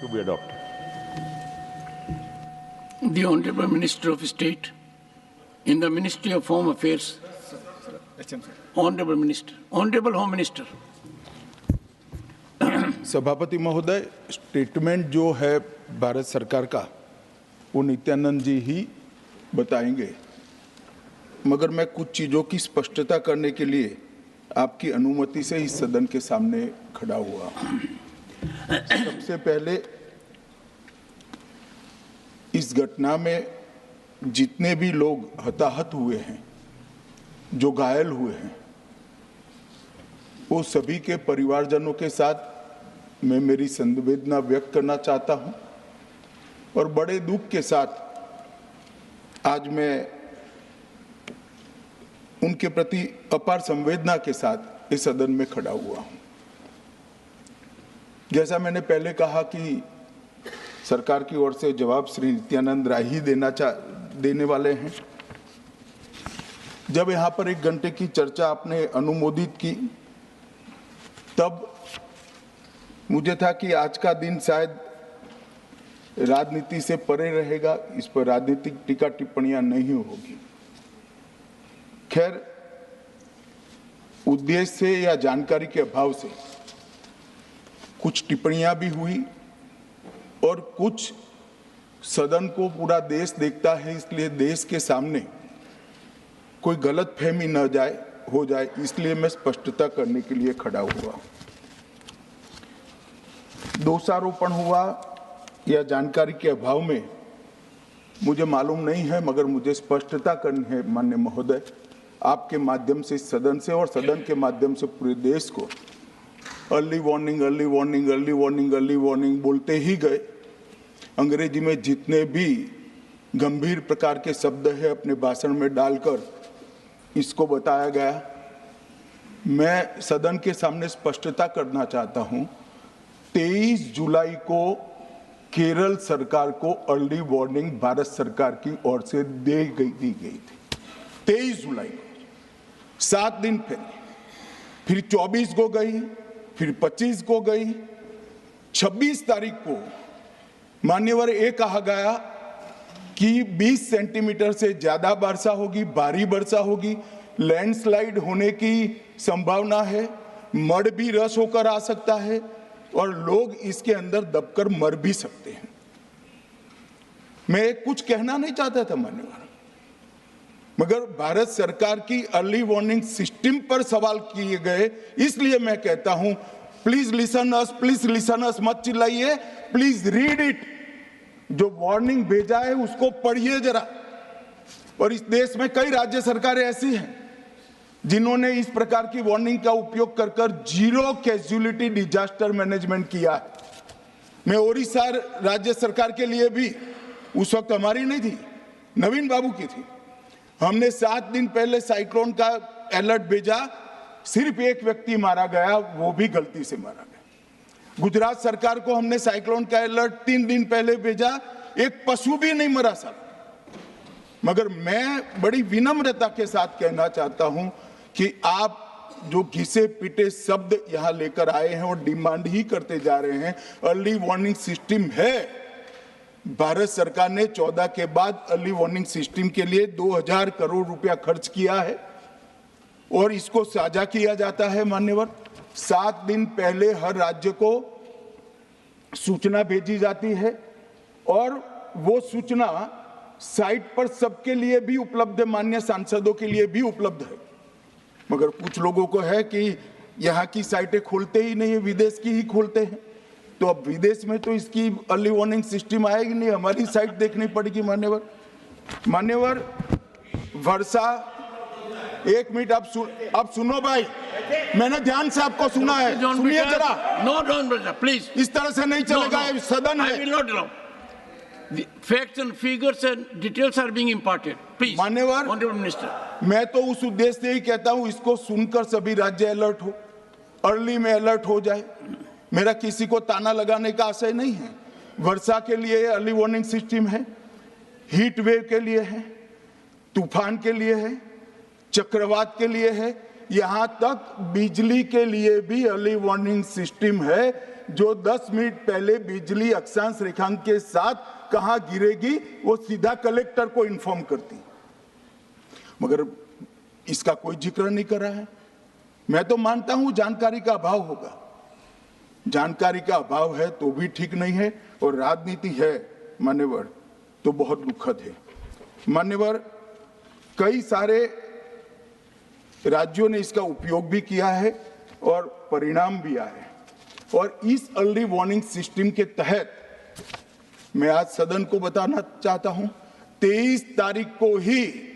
to be adopted. The Honorable Minister of State in the Ministry of Home Affairs. Honorable Minister, Honorable Home Minister. सभापति महोदय, statement जो है भारत सरकार का वो नित्यानंद जी ही बताएंगे, मगर मैं कुछ चीज़ों की स्पष्टता करने के लिए आपकी अनुमति से इस सदन के सामने खड़ा हुआ। सबसे पहले इस घटना में जितने भी लोग हताहत हुए हैं, जो घायल हुए हैं, वो सभी के परिवारजनों के साथ मैं मेरी संवेदना व्यक्त करना चाहता हूं और बड़े दुख के साथ आज मैं उनके प्रति अपार संवेदना के साथ इस सदन में खड़ा हुआ हूं। जैसा मैंने पहले कहा कि सरकार की ओर से जवाब श्री नित्यानंद राय ही देने वाले हैं। जब यहाँ पर 1 घंटे की चर्चा आपने अनुमोदित की, तब मुझे था कि आज का दिन शायद राजनीति से परे रहेगा, इस पर राजनीतिक टीका टिप्पणियां नहीं होगी। खैर, उद्देश्य से या जानकारी के अभाव से कुछ टिप्पणियां भी हुई और कुछ सदन को पूरा देश देखता है, इसलिए देश के सामने कोई गलतफहमी न हो जाए, इसलिए मैं स्पष्टता करने के लिए खड़ा हुआ। दोषारोपण हुआ या जानकारी के अभाव में मुझे मालूम नहीं है, मगर मुझे स्पष्टता करनी है माननीय महोदय, आपके माध्यम से सदन से और सदन के माध्यम से पूरे देश को। Early warning early warning early warning early warning बोलते ही गए। अंग्रेजी में जितने भी गंभीर प्रकार के शब्द है अपने भाषण में डालकर इसको बताया गया। मैं सदन के सामने स्पष्टता करना चाहता हूं, 23 जुलाई को केरल सरकार को अर्ली वार्निंग भारत सरकार की ओर से दी गई थी। 23 जुलाई को, 7 दिन पहले, फिर 24 को गई, फिर 25 को गई, 26 तारीख को मान्यवर ये कहा गया कि 20 सेंटीमीटर से ज्यादा वर्षा होगी, भारी वर्षा होगी, लैंडस्लाइड होने की संभावना है, मड भी रस होकर आ सकता है और लोग इसके अंदर दबकर मर भी सकते हैं। मैं कुछ कहना नहीं चाहता था मान्यवर, मगर भारत सरकार की अर्ली वार्निंग सिस्टम पर सवाल किए गए, इसलिए मैं कहता हूं प्लीज लिसन अस, मत चिल्लाइए, प्लीज रीड इट। जो वार्निंग भेजा है उसको पढ़िए जरा। और इस देश में कई राज्य सरकारें ऐसी हैं जिन्होंने इस प्रकार की वार्निंग का उपयोग कर जीरो कैजुअलिटी डिजास्टर मैनेजमेंट किया है। मैं ओडिशा राज्य सरकार के लिए भी, उस वक्त हमारी नहीं थी, नवीन बाबू की थी, हमने 7 दिन पहले साइक्लोन का अलर्ट भेजा, सिर्फ 1 व्यक्ति मारा गया, वो भी गलती से मारा गया। गुजरात सरकार को हमने साइक्लोन का अलर्ट 3 दिन पहले भेजा, एक पशु भी नहीं मरा साहब। मगर मैं बड़ी विनम्रता के साथ कहना चाहता हूं कि आप जो घिसे पिटे शब्द यहां लेकर आए हैं और डिमांड ही करते जा रहे हैं, अर्ली वार्निंग सिस्टम है। भारत सरकार ने 14 के बाद अर्ली वार्निंग सिस्टम के लिए 2000 करोड़ रुपया खर्च किया है और इसको साझा किया जाता है मान्यवर। 7 दिन पहले हर राज्य को सूचना भेजी जाती है और वो सूचना साइट पर सबके लिए भी उपलब्ध है, माननीय सांसदों के लिए भी उपलब्ध है। मगर कुछ लोगों को है कि यहाँ की साइटें खोलते ही नहीं है, विदेश की ही खोलते हैं। तो अब विदेश में तो इसकी अर्ली वार्निंग सिस्टम आएगी नहीं, हमारी साइट देखनी पड़ेगी मान्यवर। वर्षा, 1 मिनट आप सुनो भाई, मैंने ध्यान से आपको सुना है, सुनिए जरा। नो डोंट प्लीज, इस तरह से नहीं चलेगा, सदन है। I will not allow. The facts and figures and details are being imparted. Please, मान्यवर, Honorable Minister. मैं तो उस उद्देश्य से ही कहता हूं इसको सुनकर सभी राज्य अलर्ट हो, अर्ली में अलर्ट हो जाए। मेरा किसी को ताना लगाने का आशय नहीं है। वर्षा के लिए अर्ली वार्निंग सिस्टम है, हीट वेव के लिए है, तूफान के लिए है, चक्रवात के लिए है, यहां तक बिजली के लिए भी अर्ली वार्निंग सिस्टम है। जो 10 मिनट पहले बिजली अक्षांश रेखांक के साथ कहां गिरेगी वो सीधा कलेक्टर को इन्फॉर्म करती, मगर इसका कोई जिक्र नहीं कर रहा है। मैं तो मानता हूं जानकारी का अभाव होगा, जानकारी का अभाव है तो भी ठीक नहीं है, और राजनीति है मान्यवर तो बहुत दुखद है। मान्यवर, कई सारे राज्यों ने इसका उपयोग भी किया है और परिणाम भी आए हैं, और इस अर्ली वार्निंग सिस्टम के तहत मैं आज सदन को बताना चाहता हूं, 23 तारीख को ही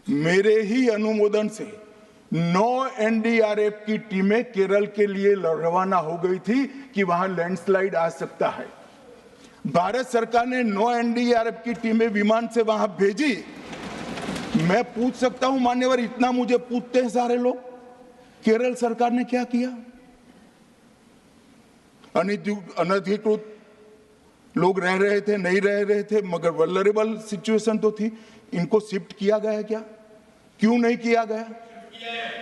मेरे ही अनुमोदन से 9 एनडीआरएफ की टीमें केरल के लिए रवाना हो गई थी कि वहां लैंडस्लाइड आ सकता है। भारत सरकार ने 9 एनडीआरएफ की टीमें विमान से वहां भेजी। मैं पूछ सकता हूं मान्यवर, इतना मुझे पूछते हैं सारे लोग, केरल सरकार ने क्या किया? अनधिकृत लोग रह रहे थे, नहीं रह रहे थे, मगर वल्नरेबल सिचुएशन तो थी। इनको शिफ्ट किया गया क्या? क्यों नहीं किया गया?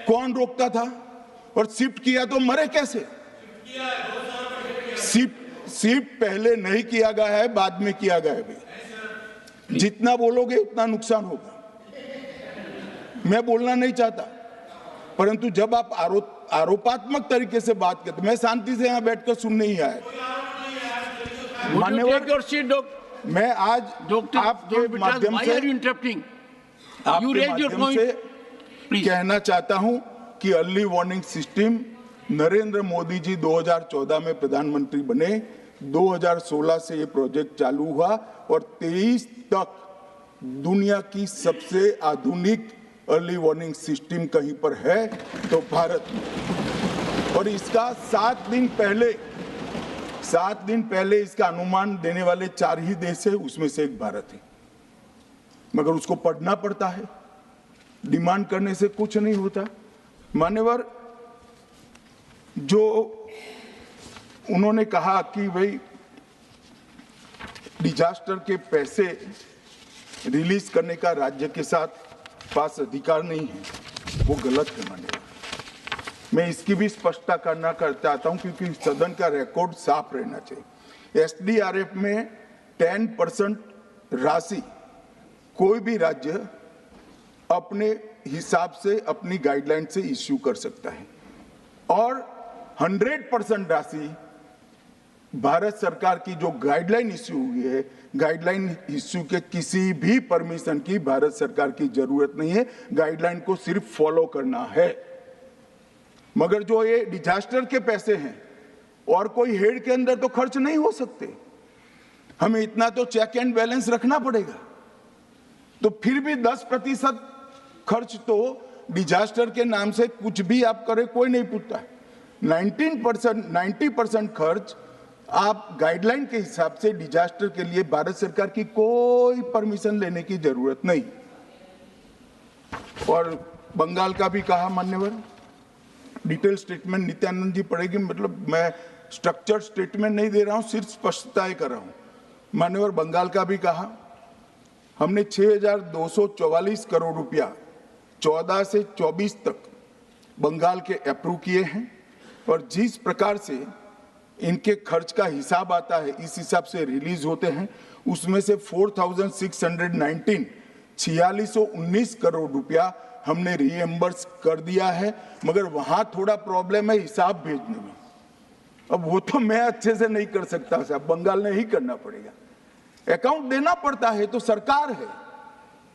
कौन रोकता था? और शिफ्ट किया तो मरे कैसे? शिफ्ट पहले नहीं किया गया है, बाद में किया गया है। जितना बोलोगे उतना नुकसान होगा। मैं बोलना नहीं चाहता, परंतु जब आप आरोपात्मक तरीके से बात करते, मैं शांति से यहां बैठकर सुनने ही आया। मान्यवर, मैं आज आपके माध्यम से कहना चाहता हूं कि early warning system Narendra Modi ji 2014 में प्रधानमंत्री बने, 2016 से ये प्रोजेक्ट चालू हुआ और 23 तक दुनिया की सबसे आधुनिक अर्ली वार्निंग सिस्टम कहीं पर है तो भारत में। और इसका 7 दिन पहले इसका अनुमान देने वाले 4 ही देश है, उसमें से एक भारत है। मगर उसको पढ़ना पड़ता है, डिमांड करने से कुछ नहीं होता। मान्यवर, जो उन्होंने कहा कि भाई डिजास्टर के पैसे रिलीज करने का राज्य के साथ पास अधिकार नहीं है, वो गलत है। मान्यवर, मैं इसकी भी स्पष्टता करना चाहता हूं क्योंकि सदन का रिकॉर्ड साफ रहना चाहिए। एसडीआरएफ में 10% राशि कोई भी राज्य अपने हिसाब से अपनी गाइडलाइन से इश्यू कर सकता है, और 100% राशि भारत सरकार की जो गाइडलाइन इश्यू हुई है, गाइडलाइन इश्यू के किसी भी परमिशन की भारत सरकार की जरूरत नहीं है, गाइडलाइन को सिर्फ फॉलो करना है। मगर जो ये डिजास्टर के पैसे हैं और कोई हेड के अंदर तो खर्च नहीं हो सकते, हमें इतना तो चेक एंड बैलेंस रखना पड़ेगा। तो फिर भी 10% खर्च तो डिजास्टर के नाम से कुछ भी आप करें कोई नहीं पूछता है। 90% खर्च आप गाइडलाइन के हिसाब से डिजास्टर के लिए भारत सरकार की कोई परमिशन लेने की जरूरत नहीं। और बंगाल का भी कहा मान्यवर, डिटेल स्टेटमेंट नित्यानंद जी पढ़ेगी, मतलब मैं स्ट्रक्चर्ड स्टेटमेंट नहीं दे रहा हूं, सिर्फ स्पष्टताएं कर रहा हूं। मान्यवर, बंगाल का भी कहा, हमने 6,244 करोड़ रुपया 14 से 24 तक बंगाल के अप्रूव किए हैं, और जिस प्रकार से इनके खर्च का हिसाब आता है इस हिसाब से रिलीज होते हैं। उसमें से 4,619 4619 करोड़ रुपया हमने रीएम्बर्स कर दिया है, मगर वहां थोड़ा प्रॉब्लम है हिसाब भेजने में। अब वो तो मैं अच्छे से नहीं कर सकता साहब, बंगाल ने ही करना पड़ेगा। अकाउंट देना पड़ता है तो सरकार है,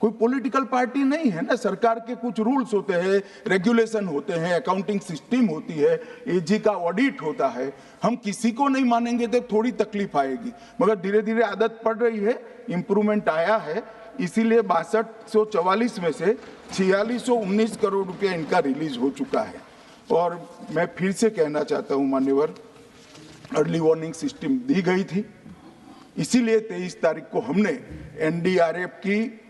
कोई पॉलिटिकल पार्टी नहीं है ना। सरकार के कुछ रूल्स होते हैं, रेगुलेशन होते हैं, अकाउंटिंग सिस्टम होती है, एजी का ऑडिट होता है। हम किसी को नहीं मानेंगे तो थोड़ी तकलीफ आएगी, मगर धीरे धीरे आदत पड़ रही है, इंप्रूवमेंट आया है। इसीलिए 6244 में से 4619 करोड़ रुपया इनका रिलीज हो चुका है। और मैं फिर से कहना चाहता हूं मान्यवर, अर्ली वार्निंग सिस्टम दी गई थी, इसीलिए 23 तारीख को हमने एनडीआरएफ की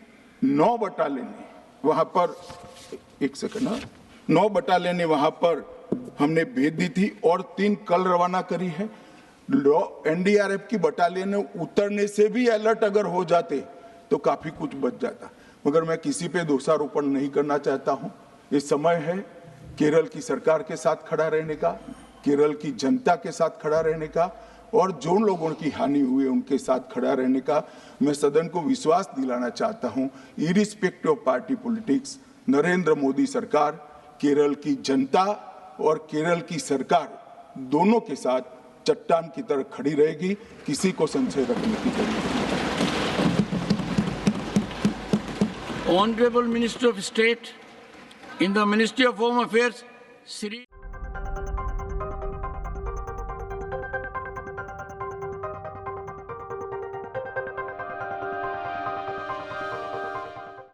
9 बटालियन वहां पर 9 बटालियन वहां पर हमने भेज दी थी, और 3 कल रवाना करी है। एनडीआरएफ की बटालियन उतरने से भी अलर्ट अगर हो जाते तो काफी कुछ बच जाता, मगर मैं किसी पे दोषारोपण नहीं करना चाहता हूं। ये समय है केरल की सरकार के साथ खड़ा रहने का, केरल की जनता के साथ खड़ा रहने का और जो लोगों की हानि हुई है उनके साथ खड़ा रहने का मैं सदन को विश्वास दिलाना चाहता हूं। Irrespective of party politics, Narendra Modi सरकार केरल की जनता और केरल की सरकार दोनों के साथ चट्टान की तरह खड़ी रहेगी, किसी को संशय रखने की जरूरत नहीं। Honorable Minister of State in the Ministry of Home Affairs, Sri